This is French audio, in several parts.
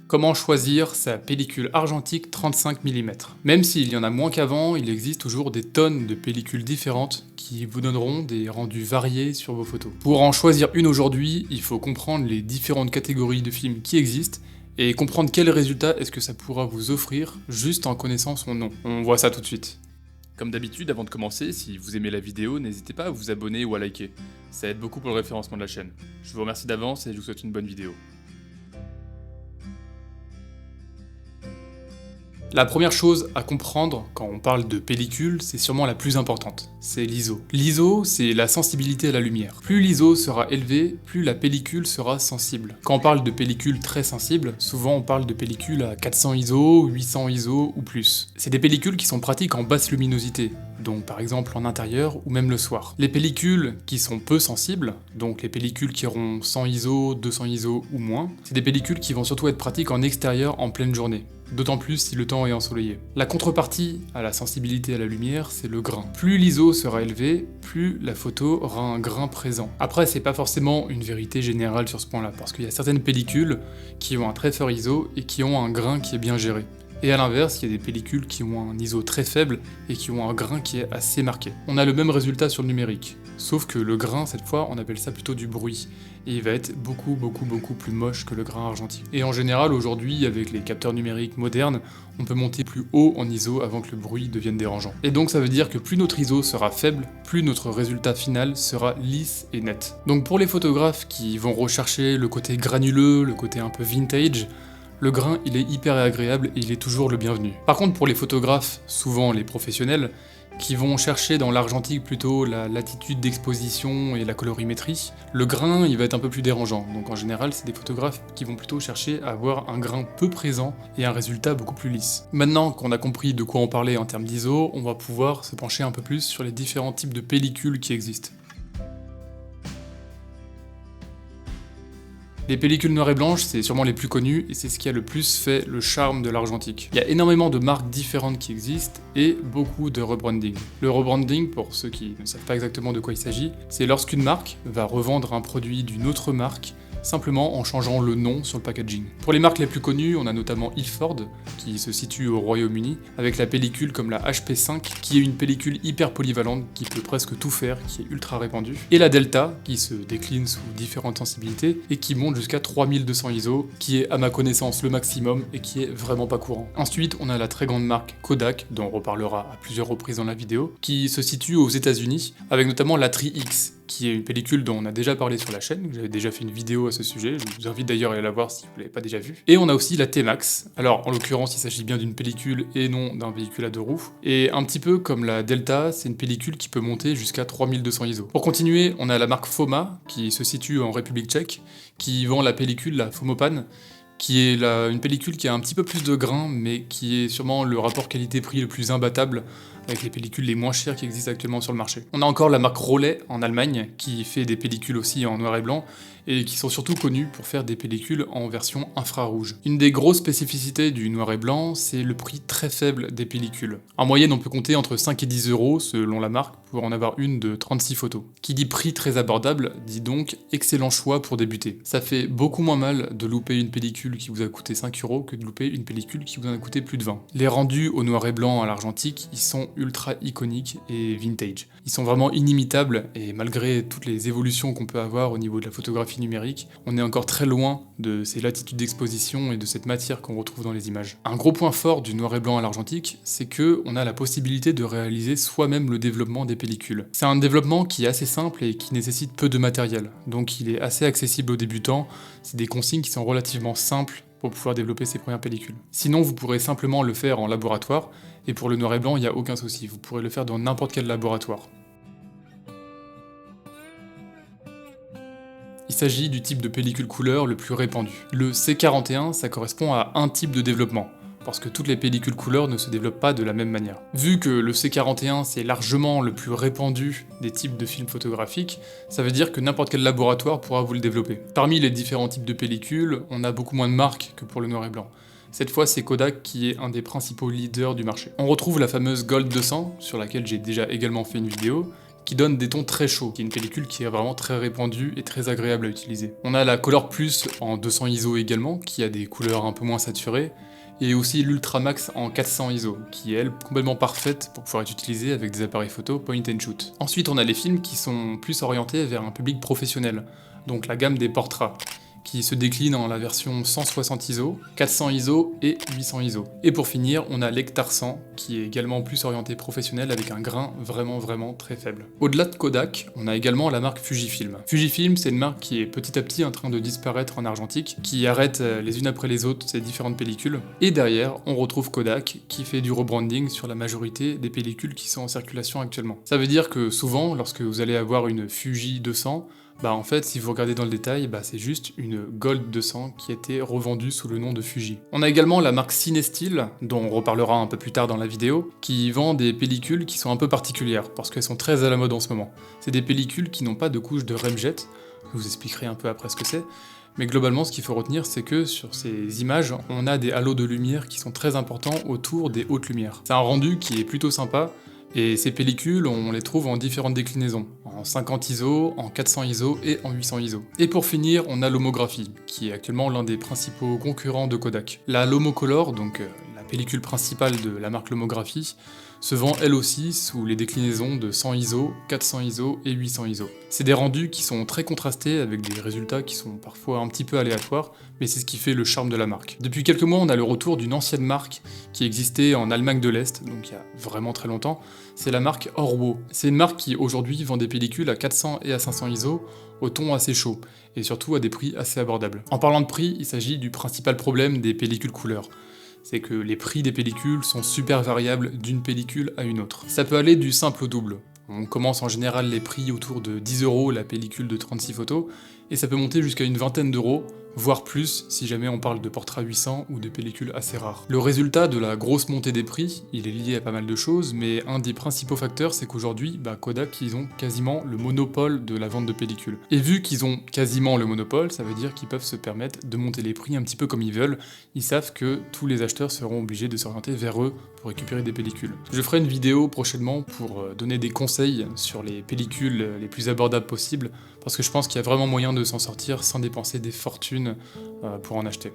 Comment choisir sa pellicule argentique 35 mm? Même s'il y en a moins qu'avant, il existe toujours des tonnes de pellicules différentes qui vous donneront des rendus variés sur vos photos. Pour en choisir une aujourd'hui, il faut comprendre les différentes catégories de films qui existent et comprendre quel résultat est-ce que ça pourra vous offrir juste en connaissant son nom. On voit ça tout de suite. Comme d'habitude, avant de commencer, si vous aimez la vidéo, n'hésitez pas à vous abonner ou à liker. Ça aide beaucoup pour le référencement de la chaîne. Je vous remercie d'avance et je vous souhaite une bonne vidéo. La première chose à comprendre quand on parle de pellicule, c'est sûrement la plus importante, c'est l'ISO. L'ISO, c'est la sensibilité à la lumière. Plus l'ISO sera élevé, plus la pellicule sera sensible. Quand on parle de pellicule très sensible, souvent on parle de pellicule à 400 ISO, 800 ISO ou plus. C'est des pellicules qui sont pratiques en basse luminosité, donc par exemple en intérieur ou même le soir. Les pellicules qui sont peu sensibles, donc les pellicules qui auront 100 ISO, 200 ISO ou moins, c'est des pellicules qui vont surtout être pratiques en extérieur en pleine journée. D'autant plus si le temps est ensoleillé. La contrepartie à la sensibilité à la lumière, c'est le grain. Plus l'ISO sera élevé, plus la photo aura un grain présent. Après, c'est pas forcément une vérité générale sur ce point-là, parce qu'il y a certaines pellicules qui ont un très fort ISO et qui ont un grain qui est bien géré. Et à l'inverse, il y a des pellicules qui ont un ISO très faible et qui ont un grain qui est assez marqué. On a le même résultat sur le numérique, sauf que le grain, cette fois, on appelle ça plutôt du bruit, et il va être beaucoup plus moche que le grain argentique. Et en général, aujourd'hui, avec les capteurs numériques modernes, on peut monter plus haut en ISO avant que le bruit devienne dérangeant. Et donc ça veut dire que plus notre ISO sera faible, plus notre résultat final sera lisse et net. Donc pour les photographes qui vont rechercher le côté granuleux, le côté un peu vintage, le grain, il est hyper agréable et il est toujours le bienvenu. Par contre, pour les photographes, souvent les professionnels, qui vont chercher dans l'argentique plutôt la latitude d'exposition et la colorimétrie, le grain, il va être un peu plus dérangeant. Donc en général, c'est des photographes qui vont plutôt chercher à avoir un grain peu présent et un résultat beaucoup plus lisse. Maintenant qu'on a compris de quoi on parlait en termes d'ISO, on va pouvoir se pencher un peu plus sur les différents types de pellicules qui existent. Les pellicules noires et blanches, c'est sûrement les plus connues et c'est ce qui a le plus fait le charme de l'argentique. Il y a énormément de marques différentes qui existent et beaucoup de rebranding. Le rebranding, pour ceux qui ne savent pas exactement de quoi il s'agit, c'est lorsqu'une marque va revendre un produit d'une autre marque simplement en changeant le nom sur le packaging. Pour les marques les plus connues, on a notamment Ilford, qui se situe au Royaume-Uni, avec la pellicule comme la HP5, qui est une pellicule hyper polyvalente, qui peut presque tout faire, qui est ultra répandue, et la Delta, qui se décline sous différentes sensibilités, et qui monte jusqu'à 3200 ISO, qui est à ma connaissance le maximum, et qui est vraiment pas courant. Ensuite, on a la très grande marque Kodak, dont on reparlera à plusieurs reprises dans la vidéo, qui se situe aux États-Unis, avec notamment la Tri-X, qui est une pellicule dont on a déjà parlé sur la chaîne, j'avais déjà fait une vidéo à ce sujet, je vous invite d'ailleurs à aller la voir si vous ne l'avez pas déjà vue. Et on a aussi la T-Max, alors en l'occurrence il s'agit bien d'une pellicule et non d'un véhicule à deux roues, et un petit peu comme la Delta, c'est une pellicule qui peut monter jusqu'à 3200 ISO. Pour continuer, on a la marque Foma, qui se situe en République tchèque, qui vend la pellicule, la Fomopan, qui est une pellicule qui a un petit peu plus de grain, mais qui est sûrement le rapport qualité-prix le plus imbattable avec les pellicules les moins chères qui existent actuellement sur le marché. On a encore la marque Rollet en Allemagne, qui fait des pellicules aussi en noir et blanc, et qui sont surtout connues pour faire des pellicules en version infrarouge. Une des grosses spécificités du noir et blanc, c'est le prix très faible des pellicules. En moyenne, on peut compter entre 5 et 10 euros, selon la marque, pour en avoir une de 36 photos. Qui dit prix très abordable, dit donc excellent choix pour débuter. Ça fait beaucoup moins mal de louper une pellicule qui vous a coûté 5 euros que de louper une pellicule qui vous en a coûté plus de 20. Les rendus au noir et blanc à l'argentique, ils sont ultra iconiques et vintage. Ils sont vraiment inimitables et malgré toutes les évolutions qu'on peut avoir au niveau de la photographie numérique, on est encore très loin de ces latitudes d'exposition et de cette matière qu'on retrouve dans les images. Un gros point fort du noir et blanc à l'argentique, c'est que on a la possibilité de réaliser soi-même le développement des pellicules. C'est un développement qui est assez simple et qui nécessite peu de matériel, donc il est assez accessible aux débutants. C'est des consignes qui sont relativement simples pour pouvoir développer ses premières pellicules. Sinon, vous pourrez simplement le faire en laboratoire, et pour le noir et blanc, il n'y a aucun souci, vous pourrez le faire dans n'importe quel laboratoire. Il s'agit du type de pellicule couleur le plus répandu. Le C41, ça correspond à un type de développement, parce que toutes les pellicules couleur ne se développent pas de la même manière. Vu que le C41 c'est largement le plus répandu des types de films photographiques, ça veut dire que n'importe quel laboratoire pourra vous le développer. Parmi les différents types de pellicules, on a beaucoup moins de marques que pour le noir et blanc. Cette fois, c'est Kodak qui est un des principaux leaders du marché. On retrouve la fameuse Gold 200, sur laquelle j'ai déjà également fait une vidéo, qui donne des tons très chauds, qui est une pellicule qui est vraiment très répandue et très agréable à utiliser. On a la Color Plus en 200 ISO également, qui a des couleurs un peu moins saturées, et aussi l'Ultra Max en 400 ISO, qui est elle complètement parfaite pour pouvoir être utilisée avec des appareils photo point and shoot. Ensuite on a les films qui sont plus orientés vers un public professionnel, donc la gamme des portraits, qui se décline en la version 160 ISO, 400 ISO et 800 ISO. Et pour finir, on a l'Hectar 100, qui est également plus orienté professionnel avec un grain vraiment très faible. Au-delà de Kodak, on a également la marque Fujifilm. Fujifilm, c'est une marque qui est petit à petit en train de disparaître en argentique, qui arrête les unes après les autres ces différentes pellicules. Et derrière, on retrouve Kodak, qui fait du rebranding sur la majorité des pellicules qui sont en circulation actuellement. Ça veut dire que souvent, lorsque vous allez avoir une Fuji 200, en fait, si vous regardez dans le détail, c'est juste une Gold 200 qui a été revendue sous le nom de Fuji. On a également la marque Cinestill, dont on reparlera un peu plus tard dans la vidéo, qui vend des pellicules qui sont un peu particulières, parce qu'elles sont très à la mode en ce moment. C'est des pellicules qui n'ont pas de couche de remjet, je vous expliquerai un peu après ce que c'est, mais globalement, ce qu'il faut retenir, c'est que sur ces images, on a des halos de lumière qui sont très importants autour des hautes lumières. C'est un rendu qui est plutôt sympa, et ces pellicules, on les trouve en différentes déclinaisons, en 50 ISO, en 400 ISO et en 800 ISO. Et pour finir, on a l'homographie, qui est actuellement l'un des principaux concurrents de Kodak. La Lomocolor, donc la pellicule principale de la marque Lomographie, se vend elle aussi sous les déclinaisons de 100 ISO, 400 ISO et 800 ISO. C'est des rendus qui sont très contrastés avec des résultats qui sont parfois un petit peu aléatoires, mais c'est ce qui fait le charme de la marque. Depuis quelques mois, on a le retour d'une ancienne marque qui existait en Allemagne de l'Est, donc il y a vraiment très longtemps, c'est la marque Orwo. C'est une marque qui aujourd'hui vend des pellicules à 400 et à 500 ISO au ton assez chaud, et surtout à des prix assez abordables. En parlant de prix, il s'agit du principal problème des pellicules couleur. C'est que les prix des pellicules sont super variables d'une pellicule à une autre. Ça peut aller du simple au double. On commence en général les prix autour de 10 € la pellicule de 36 photos, et ça peut monter jusqu'à une vingtaine d'euros, voire plus si jamais on parle de portraits 800 ou de pellicules assez rares. Le résultat de la grosse montée des prix, il est lié à pas mal de choses, mais un des principaux facteurs, c'est qu'aujourd'hui, Kodak, ils ont quasiment le monopole de la vente de pellicules. Et vu qu'ils ont quasiment le monopole, ça veut dire qu'ils peuvent se permettre de monter les prix un petit peu comme ils veulent. Ils savent que tous les acheteurs seront obligés de s'orienter vers eux pour récupérer des pellicules. Je ferai une vidéo prochainement pour donner des conseils sur les pellicules les plus abordables possibles, parce que je pense qu'il y a vraiment moyen de s'en sortir sans dépenser des fortunes pour en acheter.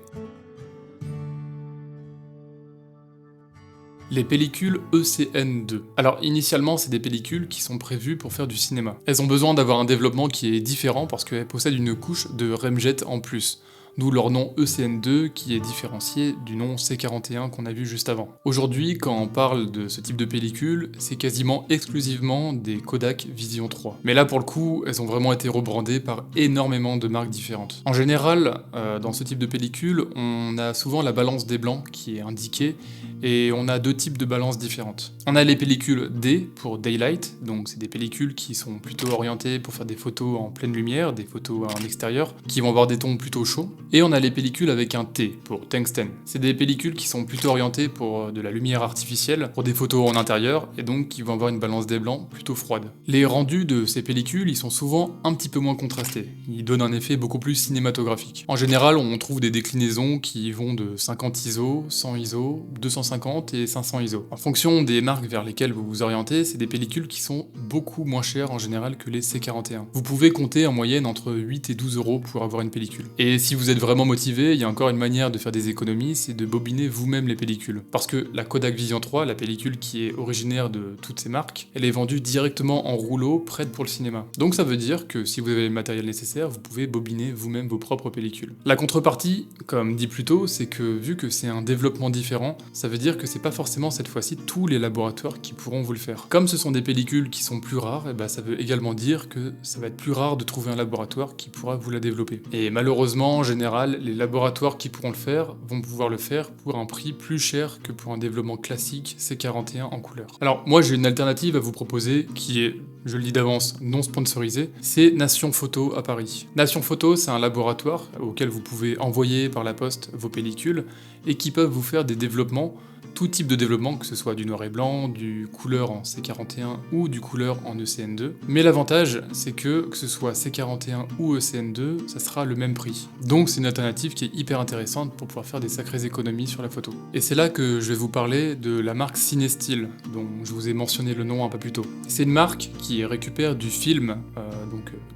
Les pellicules ECN2. Alors initialement, c'est des pellicules qui sont prévues pour faire du cinéma. Elles ont besoin d'avoir un développement qui est différent parce qu'elles possèdent une couche de remjet en plus. D'où leur nom ECN2 qui est différencié du nom C41 qu'on a vu juste avant. Aujourd'hui, quand on parle de ce type de pellicule, c'est quasiment exclusivement des Kodak Vision 3. Mais là pour le coup, elles ont vraiment été rebrandées par énormément de marques différentes. En général, dans ce type de pellicule, on a souvent la balance des blancs qui est indiquée, et on a deux types de balances différentes. On a les pellicules D pour Daylight, donc c'est des pellicules qui sont plutôt orientées pour faire des photos en pleine lumière, des photos en extérieur, qui vont avoir des tons plutôt chauds. Et on a les pellicules avec un T pour Tungsten. C'est des pellicules qui sont plutôt orientées pour de la lumière artificielle, pour des photos en intérieur, et donc qui vont avoir une balance des blancs plutôt froide. Les rendus de ces pellicules, ils sont souvent un petit peu moins contrastés. Ils donnent un effet beaucoup plus cinématographique. En général, on trouve des déclinaisons qui vont de 50 ISO, 100 ISO, 250 et 500 ISO. En fonction des marques vers lesquelles vous vous orientez, c'est des pellicules qui sont beaucoup moins chères en général que les C41. Vous pouvez compter en moyenne entre 8 et 12 € pour avoir une pellicule. Et si vous êtes vraiment motivé, il y a encore une manière de faire des économies, c'est de bobiner vous-même les pellicules. Parce que la Kodak Vision 3, la pellicule qui est originaire de toutes ces marques, elle est vendue directement en rouleau, prête pour le cinéma. Donc ça veut dire que si vous avez le matériel nécessaire, vous pouvez bobiner vous-même vos propres pellicules. La contrepartie, comme dit plus tôt, c'est que vu que c'est un développement différent, ça veut dire que c'est pas forcément cette fois-ci tous les laboratoires qui pourront vous le faire. Comme ce sont des pellicules qui sont plus rares, et ça veut également dire que ça va être plus rare de trouver un laboratoire qui pourra vous la développer. Et malheureusement, en général, les laboratoires qui pourront le faire vont pouvoir le faire pour un prix plus cher que pour un développement classique C41 en couleur. Alors moi j'ai une alternative à vous proposer qui est, je le dis d'avance, non sponsorisée, c'est Nation Photo à Paris. Nation Photo, c'est un laboratoire auquel vous pouvez envoyer par la poste vos pellicules et qui peuvent vous faire des développements tout type de développement, que ce soit du noir et blanc, du couleur en C41 ou du couleur en ECN2. Mais l'avantage, c'est que ce soit C41 ou ECN2, ça sera le même prix. Donc c'est une alternative qui est hyper intéressante pour pouvoir faire des sacrées économies sur la photo. Et c'est là que je vais vous parler de la marque Cinestill, dont je vous ai mentionné le nom un peu plus tôt. C'est une marque qui récupère du film,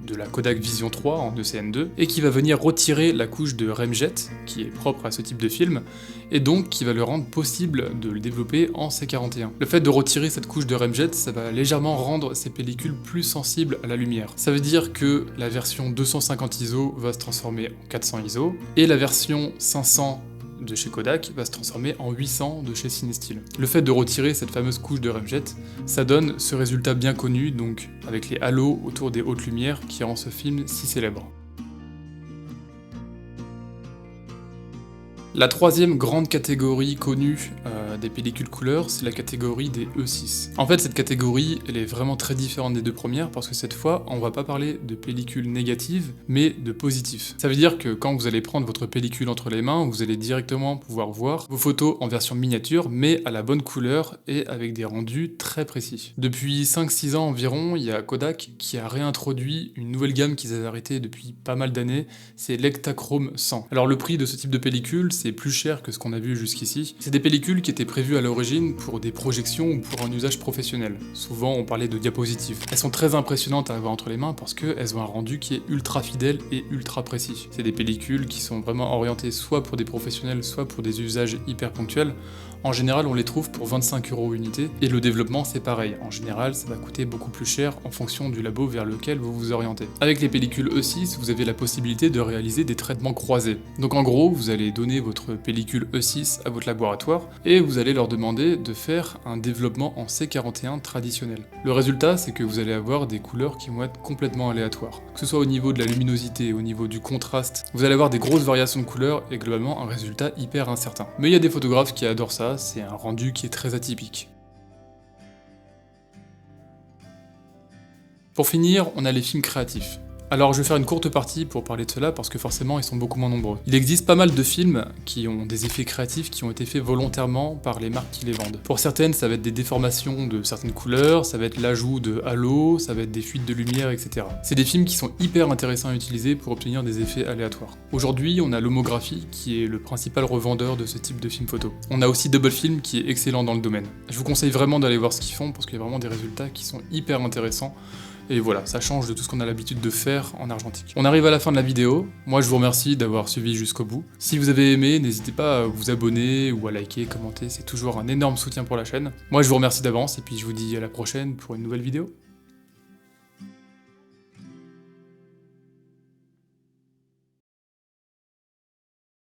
de la Kodak Vision 3 en ECN2, et qui va venir retirer la couche de remjet, qui est propre à ce type de film, et donc qui va le rendre possible de le développer en C41. Le fait de retirer cette couche de remjet, ça va légèrement rendre ces pellicules plus sensibles à la lumière. Ça veut dire que la version 250 ISO va se transformer en 400 ISO, et la version 500 de chez Kodak va se transformer en 800 de chez Cinestill. Le fait de retirer cette fameuse couche de remjet, ça donne ce résultat bien connu, donc avec les halos autour des hautes lumières qui rend ce film si célèbre. La troisième grande catégorie connue des pellicules couleur, c'est la catégorie des E6. En fait, cette catégorie, elle est vraiment très différente des deux premières parce que cette fois, on va pas parler de pellicules négatives, mais de positifs. Ça veut dire que quand vous allez prendre votre pellicule entre les mains, vous allez directement pouvoir voir vos photos en version miniature, mais à la bonne couleur et avec des rendus très précis. Depuis 5-6 ans environ, il y a Kodak qui a réintroduit une nouvelle gamme qu'ils avaient arrêtée depuis pas mal d'années, c'est l'Ektachrome 100. Alors le prix de ce type de pellicule, c'est plus cher que ce qu'on a vu jusqu'ici. C'est des pellicules qui étaient prévues à l'origine pour des projections ou pour un usage professionnel. Souvent on parlait de diapositives. Elles sont très impressionnantes à avoir entre les mains parce qu'elles ont un rendu qui est ultra fidèle et ultra précis. C'est des pellicules qui sont vraiment orientées soit pour des professionnels, soit pour des usages hyper ponctuels. En général, on les trouve pour 25 € unité, et le développement c'est pareil. En général, ça va coûter beaucoup plus cher en fonction du labo vers lequel vous vous orientez. Avec les pellicules E6, vous avez la possibilité de réaliser des traitements croisés. Donc en gros, vous allez donner votre pellicule E6 à votre laboratoire, et vous allez leur demander de faire un développement en C41 traditionnel. Le résultat, c'est que vous allez avoir des couleurs qui vont être complètement aléatoires. Que ce soit au niveau de la luminosité, au niveau du contraste, vous allez avoir des grosses variations de couleurs, et globalement un résultat hyper incertain. Mais il y a des photographes qui adorent ça, c'est un rendu qui est très atypique. Pour finir, on a les films créatifs. Alors je vais faire une courte partie pour parler de cela parce que forcément ils sont beaucoup moins nombreux. Il existe pas mal de films qui ont des effets créatifs qui ont été faits volontairement par les marques qui les vendent. Pour certaines, ça va être des déformations de certaines couleurs, ça va être l'ajout de halos, ça va être des fuites de lumière, etc. C'est des films qui sont hyper intéressants à utiliser pour obtenir des effets aléatoires. Aujourd'hui, on a l'homographie qui est le principal revendeur de ce type de film photo. On a aussi Double Film qui est excellent dans le domaine. Je vous conseille vraiment d'aller voir ce qu'ils font parce qu'il y a vraiment des résultats qui sont hyper intéressants. Et voilà, ça change de tout ce qu'on a l'habitude de faire en argentique. On arrive à la fin de la vidéo. Moi, je vous remercie d'avoir suivi jusqu'au bout. Si vous avez aimé, n'hésitez pas à vous abonner ou à liker, commenter. C'est toujours un énorme soutien pour la chaîne. Moi, je vous remercie d'avance et puis je vous dis à la prochaine pour une nouvelle vidéo.